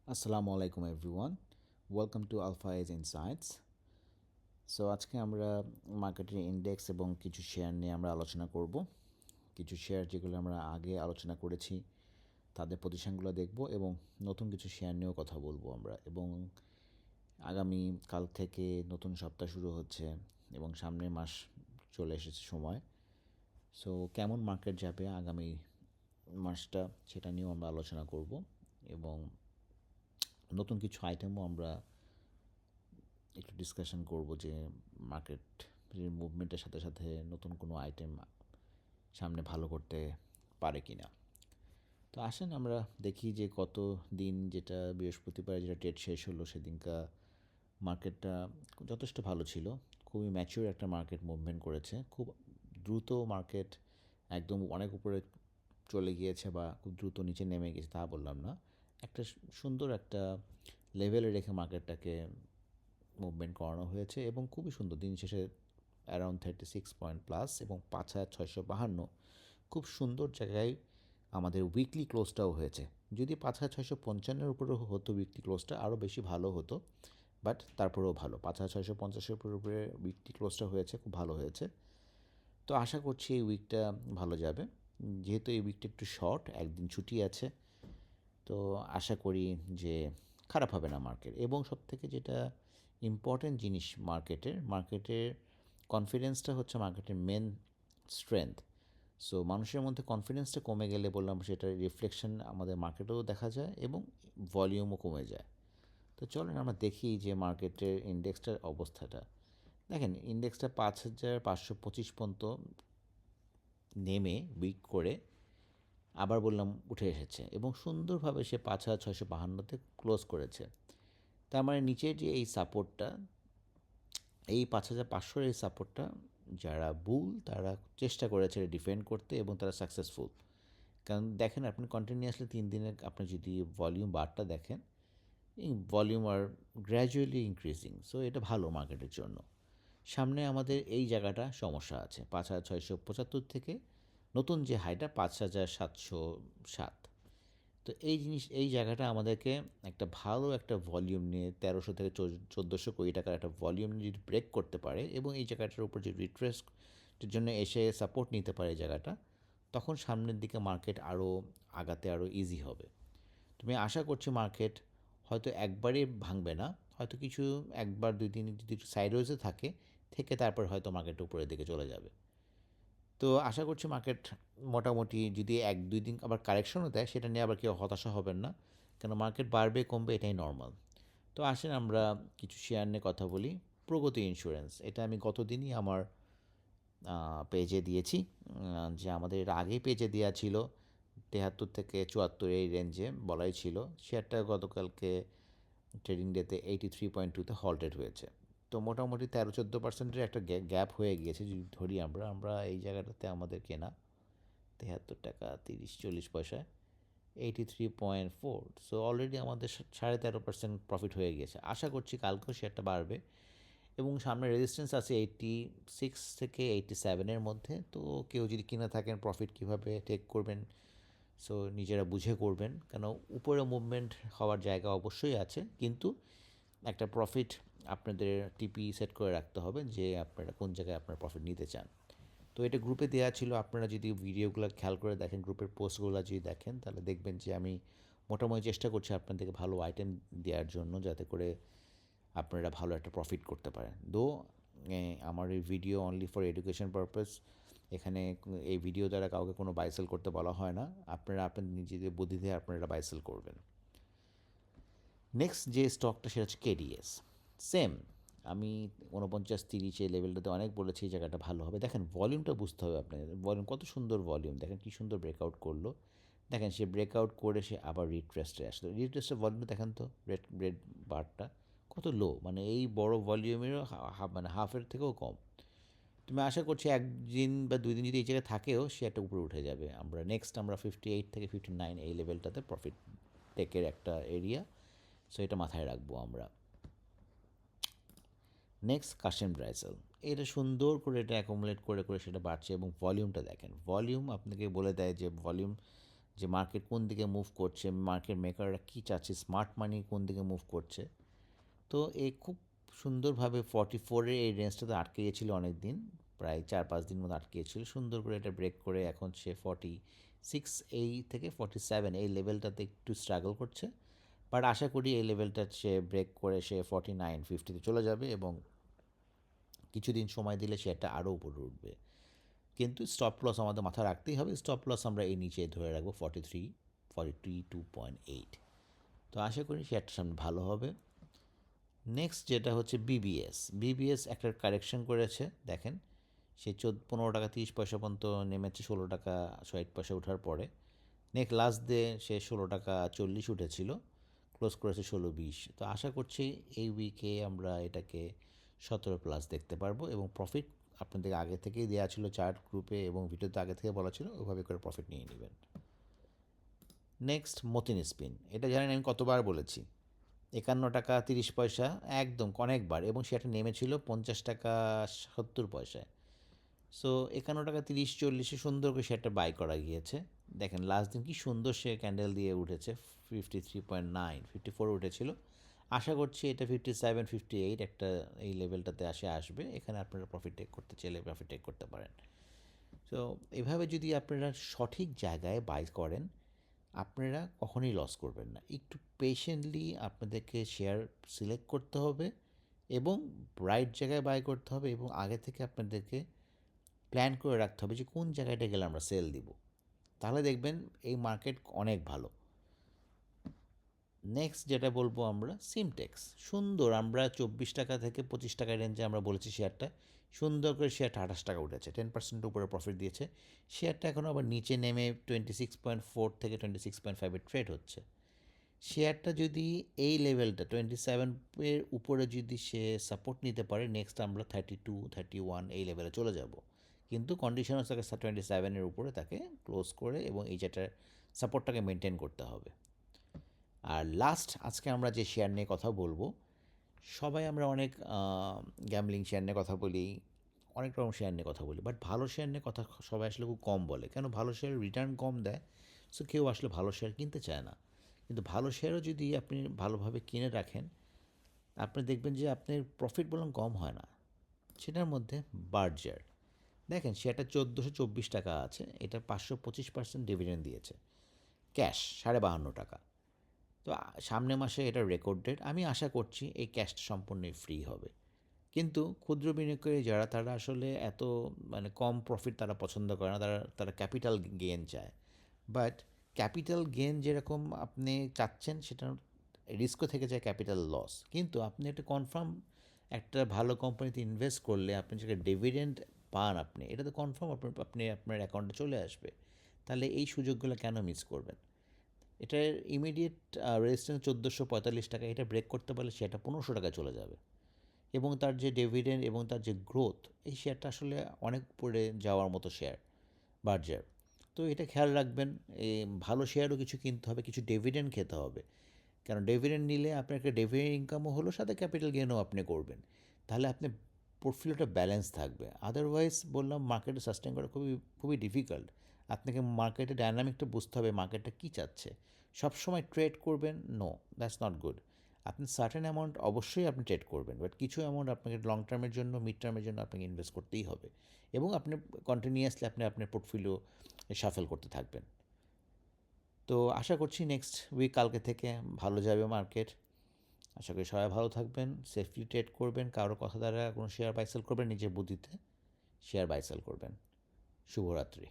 আসসালামু আলাইকুম everyone, welcome to Alpha Edge Insights. So আজকে আমরা মার্কেটের ইন্ডেক্স এবং কিছু শেয়ার নিয়ে আমরা আলোচনা করব। কিছু শেয়ার যেগুলো আমরা আগে আলোচনা করেছি তাদের পজিশনগুলো দেখব এবং নতুন কিছু শেয়ার নিয়েও কথা বলবো আমরা। এবং আগামী কাল থেকে নতুন সপ্তাহ শুরু হচ্ছে এবং সামনের মাস চলে এসেছে সময়। সো কেমন মার্কেট যাবে আগামী মাসটা সেটা নিয়েও আমরা আলোচনা করব এবং নতুন কিছু আইটেমও আমরা একটু ডিসকাশন করব যে মার্কেট মুভমেন্টের সাথে সাথে নতুন কোনো আইটেম সামনে ভালো করতে পারে কি না। তো আসেন আমরা দেখি যে কত দিন, যেটা বৃহস্পতিবার যেটা ডেট শেষ হলো সেদিনকা মার্কেটটা যথেষ্ট ভালো ছিল। খুবই ম্যাচিওর একটা মার্কেট মুভমেন্ট করেছে, খুব দ্রুত মার্কেট একদম অনেক উপরে চলে গিয়েছে বা খুব দ্রুত নিচে নেমে গেছে তা বললাম না। একটা সুন্দর একটা লেভেলে রেখে মার্কেটটাকে মুভমেন্ট করানো হয়েছে এবং খুবই সুন্দর। দিন শেষে অ্যারাউন্ড 36 পয়েন্ট প্লাস এবং 5,652 খুব সুন্দর জায়গায় আমাদের উইকলি ক্লোজটাও হয়েছে। যদি 5,655-এর উপরে হতো উইকলি ক্লোজটা আরও বেশি ভালো হতো, বাট তারপরেও ভালো। 5,650-এর উপরে উইকলি ক্লোজটা হয়েছে, খুব ভালো হয়েছে। তো আশা করছি এই উইকটা ভালো যাবে। যেহেতু এই উইকটা একটু শর্ট, একদিন ছুটি আছে, তো আশা করি যে খারাপ হবে না মার্কেট। এবং সবথেকে যেটা ইম্পর্ট্যান্ট জিনিস মার্কেটের কনফিডেন্সটা হচ্ছে মার্কেটের মেন স্ট্রেংথ। সো মানুষের মধ্যে কনফিডেন্সটা কমে গেলে বললাম সেটার রিফ্লেকশন আমাদের মার্কেটেও দেখা যায় এবং ভলিউমও কমে যায়। তো চলেন আমরা দেখি যে মার্কেটের ইন্ডেক্সটার অবস্থাটা। দেখেন ইন্ডেক্সটা 5,525 পর্যন্ত নেমে উইক করে আবার বললাম উঠে এসেছে এবং সুন্দরভাবে সে 5,652-তে ক্লোজ করেছে। তার মানে নিচের যে এই সাপোর্টটা, এই 5,500-এর এই সাপোর্টটা যারা বুল তারা চেষ্টা করেছে ডিফেন্ড করতে এবং তারা সাকসেসফুল। কারণ দেখেন আপনি কন্টিনিউয়াসলি 3 দিনের আপনি যদি ভলিউম বারটা দেখেন, এই ভলিউম আর গ্র্যাজুয়ালি ইনক্রিজিং। সো এটা ভালো মার্কেটের জন্য। সামনে আমাদের এই জায়গাটা সমস্যা আছে 5,675 থেকে নতুন যে হাইটা 5,707। তো এই জায়গাটা আমাদেরকে একটা ভালো একটা ভলিউম নিয়ে 1300 থেকে 1400 কোটি টাকার একটা ভলিউম নিয়ে যদি ব্রেক করতে পারে এবং এই জায়গাটার উপর যে রিট্রেসের জন্য এসে সাপোর্ট নিতে পারে এই জায়গাটা, তখন সামনের দিকে মার্কেট আরও আগাতে আরও ইজি হবে। তুমি আশা করছি মার্কেট হয়তো একবারে ভাঙবে না, হয়তো কিছু একবার দুই দিন যদি সাইডওয়েজে থেকে তারপর হয়তো মার্কেট উপরের দিকে চলে যাবে। তো আশা করছি মার্কেট মোটামুটি যদি এক দুই দিন আবার কারেকশনও দেয় সেটা নিয়ে আবার কেউ হতাশা হবেন না, কেন মার্কেট বাড়বে কমবে এটাই নর্মাল। তো আসেন আমরা কিছু শেয়ার নিয়ে কথা বলি। প্রগতি ইন্স্যুরেন্স, এটা আমি গতদিনই আমার পেজে দিয়েছি, যে আমাদের এর আগেই পেজে দেওয়া ছিল 73 থেকে 74 এই রেঞ্জে বলাই ছিল। শেয়ারটা গতকালকে ট্রেডিং ডেতে 83.2-তে হল্টেড হয়েছে। তো মোটামুটি 13-14% একটা গ্যাপ হয়ে গিয়েছে যদি ধরি আমরা এই জায়গাটাতে আমাদের কেনা 73 টাকা 30-40 পয়সায় 83.4। সো অলরেডি আমাদের 13.5% প্রফিট হয়ে গিয়েছে। আশা করছি কালকেও শেয়ারটা বাড়বে এবং সামনে রেজিস্ট্যান্স আছে 86 থেকে 87-এর মধ্যে। তো কেউ যদি কিনে থাকেন প্রফিট কীভাবে টেক করবেন, সো নিজেরা বুঝে করবেন, কেন উপরে মুভমেন্ট হওয়ার জায়গা অবশ্যই আছে, কিন্তু একটা প্রফিট আপনাদের টিপি সেট করে রাখতে হবে যে আপনারা কোন জায়গায় আপনারা প্রফিট নিতে চান। তো এটা গ্রুপে দেওয়া ছিল, আপনারা যদি ভিডিওগুলো খেয়াল করে দেখেন, গ্রুপের পোস্টগুলো যদি দেখেন তাহলে দেখবেন যে আমি মোটামুটি চেষ্টা করছি আপনাদেরকে ভালো আইটেম দেওয়ার জন্য যাতে করে আপনারা ভালো একটা প্রফিট করতে পারেন। আমার এই video only for education purpose. এখানে এই ভিডিও দ্বারা কাউকে কোনো বাইসেল করতে বলা হয় না, আপনারা আপনাদের নিজেদের বুদ্ধি দিয়ে আপনারা বাইসেল করবেন। নেক্সট যে স্টকটা সেটা হচ্ছে কেডিএস। সেম, আমি 49-30 এই লেভেলটাতে অনেক বলেছি এই জায়গাটা ভালো হবে। দেখেন ভলিউমটা বুঝতে হবে আপনাদের, ভলিউম কত সুন্দর ভলিউম, দেখেন কী সুন্দর ব্রেকআউট করলো। দেখেন সে ব্রেকআউট করে সে আবার রিট্রেস্টে আসলো। রিট্রেস্টের ভলিউমটা দেখেন তো, রেড বারটা কত লো, মানে এই বড় ভলিউমেরও মানে হাফের থেকেও কম। তুমি আশা করছি একদিন বা দুই দিন যদি এই জায়গায় থাকেও সে একটা উপরে উঠে যাবে। আমরা 58 থেকে 59 এই লেভেলটাতে প্রফিট টেকের একটা এরিয়া, সো এটা মাথায় রাখবো আমরা। নেক্সট কাশেম ড্রাইসেল, এটা সুন্দর করে এটা অ্যাকুমুলেট করে করে সেটা বাড়ছে এবং ভলিউমটা দেখেন, ভলিউম আপনাকে বলে দেয় যে ভলিউম যে মার্কেট কোন দিকে মুভ করছে, মার্কেট মেকাররা কী চাচ্ছে, স্মার্ট মানি কোন দিকে মুভ করছে। তো এই খুব সুন্দরভাবে 44-এর এই রেঞ্জটাতে আটকে গিয়েছিল অনেক দিন, প্রায় 4-5 দিন মতো আটকে গিয়েছিল। সুন্দর করে এটা ব্রেক করে এখন সে 46 এই থেকে 47 এই লেভেলটাতে একটু স্ট্রাগল করছে, বাট আশা করি এই লেভেলটা সে ব্রেক করে সে 49-50-তে চলে যাবে এবং কিছুদিন সময় দিলে শেয়ারটা আরও উপরে উঠবে। কিন্তু স্টপ লস আমাদের মাথায় রাখতেই হবে। স্টপ লস আমরা এই নিচে ধরে রাখবো 42.8। তো আশা করি শেয়ারটার সামনে ভালো হবে। নেক্সট যেটা হচ্ছে বিবিএস একটা কারেকশন করেছে, দেখেন সে 15 টাকা 30 পয়সা পর্যন্ত নেমেছে, 16 টাকা 60 পয়সা ওঠার পরে। নেক্সট লাস্ট ডে সে 16 টাকা 40 উঠেছিল, ক্লোজ করেছে 16-20। তো আশা করছি এই উইকে আমরা এটাকে 17+ দেখতে পারবো এবং প্রফিট আপনাদের আগে থেকেই দেওয়া ছিল চার্ট গ্রুপে এবং ভিডিওতে আগে থেকে বলা ছিল, ওইভাবে করে প্রফিট নিয়ে নেবেন। নেক্সট মতিন স্পিন, এটা জানেন আমি কতবার বলেছি, 51 টাকা 30 পয়সা একদম অনেকবার, এবং সেটা নেমেছিল 50 টাকা 70 পয়সায়। সো 51 টাকা 30-40-এ সুন্দর করে সেটা বাই করা গিয়েছে। দেখেন লাস্ট দিন কি সুন্দর সে ক্যান্ডেল দিয়ে উঠেছে, 53.9 54 উঠেছিল। আশা করছি এটা 57-58 একটা এই লেভেলটাতে আসবে, এখানে আপনারা প্রফিট টেক করতে চাইলে প্রফিট টেক করতে পারেন। সো এভাবে যদি আপনারা সঠিক জায়গায় বাই করেন, আপনারা কখনোই লস করবেন না। একটু পেশেন্টলি আপনাদেরকে শেয়ার সিলেক্ট করতে হবে এবং রাইট জায়গায় বাই করতে হবে, এবং আগে থেকে আপনাদেরকে প্ল্যান করে রাখতে হবে যে কোন জায়গাটা গেলে আমরা সেল দিব, তাহলে দেখবেন এই মার্কেট অনেক ভালো। নেক্সট যেটা বলবো আমরা সিমটেক্স, সুন্দর আমরা 24 টাকা থেকে 25 টাকা রেঞ্জে আমরা বলেছি শেয়ারটা, সুন্দর করে শেয়ারটা 28 টাকা উঠেছে, 10% উপরে প্রফিট দিয়েছে। শেয়ারটা এখন আবার নিচে নেমে 26.4 থেকে 26.5-এর ট্রেড হচ্ছে। শেয়ারটা যদি এই লেভেলটা 27-এর উপরে যদি সে সাপোর্ট নিতে পারে, নেক্সট আমরা 32-31 এই লেভেলে চলে যাব, কিন্তু কন্ডিশন হচ্ছে তাকে 27-এর উপরে তাকে ক্লোজ করে এবং এই যেটার সাপোর্টটাকে মেনটেন করতে হবে। আর লাস্ট আজকে আমরা যে শেয়ার নিয়ে কথা বলবো, সবাই আমরা অনেক গ্যামলিং শেয়ার নিয়ে কথা বলি, অনেক রকম শেয়ার নিয়ে কথা বলি, বাট ভালো শেয়ার নিয়ে কথা সবাই আসলে খুব কম বলে, কেন ভালো শেয়ার রিটার্ন কম দেয়, সো কেউ আসলে ভালো শেয়ার কিনতে চায় না। কিন্তু ভালো শেয়ারও যদি আপনি ভালোভাবে কিনে রাখেন, আপনি দেখবেন যে আপনার প্রফিট বরং কম হয় না। সেটার মধ্যে বার্জার, দেখেন শেয়ারটা 1424 টাকা আছে, এটা 525% ডিভিডেন্ড দিয়েছে, ক্যাশ 52.5 টাকা। তো সামনের মাসে এটা রেকর্ড ডেট, আমি আশা করছি এই ক্যাশটা সম্পূর্ণই ফ্রি হবে। কিন্তু ক্ষুদ্র বিনিয়োগকারী যারা, তারা আসলে এত মানে কম প্রফিট তারা পছন্দ করে না, তারা ক্যাপিটাল গেইন চায়। বাট ক্যাপিটাল গেইন যেরকম আপনি চাচ্ছেন, সেটা রিস্কও থেকে যায় ক্যাপিটাল লস, কিন্তু আপনি একটা কনফার্ম একটা ভালো কোম্পানিতে ইনভেস্ট করলে আপনি যেটা ডিভিডেন্ড পান, আপনি এটা তো কনফার্ম আপনি আপনার অ্যাকাউন্টে চলে আসবে, তাহলে এই সুযোগগুলো কেন মিস করবেন? এটার ইমিডিয়েট রেজিস্ট্যান্স 1445 টাকা, এটা ব্রেক করতে পারলে সেটা 1500 টাকায় চলে যাবে, এবং তার যে ডিভিডেন্ড এবং তার যে গ্রোথ, এই শেয়ারটা আসলে অনেক উপরে যাওয়ার মতো শেয়ার বার্জার। তো এটা খেয়াল রাখবেন, এই ভালো শেয়ারও কিছু কিনতে হবে, কিছু ডিভিডেন্ড খেতে হবে, কারণ ডিভিডেন্ড নিলে আপনার একটা ডিভিডেন্ড ইনকামও হলো, সাথে ক্যাপিটাল গেইনও আপনি করবেন, তাহলে আপনি পোর্টফোলিওটা ব্যালেন্স থাকবে। আদারওয়াইজ বললাম মার্কেটে সাস্টেন করা খুবই খুবই ডিফিকাল্ট। আপনাকে মার্কেটে ডায়নামিকটা বুঝতে হবে, মার্কেটটা কী চাচ্ছে। সবসময় ট্রেড করবেন, নো, দ্যাটস নট গুড। আপনি সার্টেন অ্যামাউন্ট অবশ্যই আপনি ট্রেড করবেন, বাট কিছু অ্যামাউন্ট আপনাকে লং টার্মের জন্য, মিড টার্মের জন্য আপনাকে ইনভেস্ট করতেই হবে, এবং আপনি কন্টিনিউয়াসলি আপনি আপনার পোর্টফোলিও শাফেল করতে থাকবেন। তো আশা করছি নেক্সট উইক কালকে থেকে ভালো যাবে মার্কেট। আশা করি সবাই ভালো থাকবেন, সেফলি ট্রেড করবেন, কারো কথা দ্বারা কোনো শেয়ার বাই সেল করবেন, নিজের বুদ্ধিতে শেয়ার বাই সেল করবেন। শুভরাত্রি।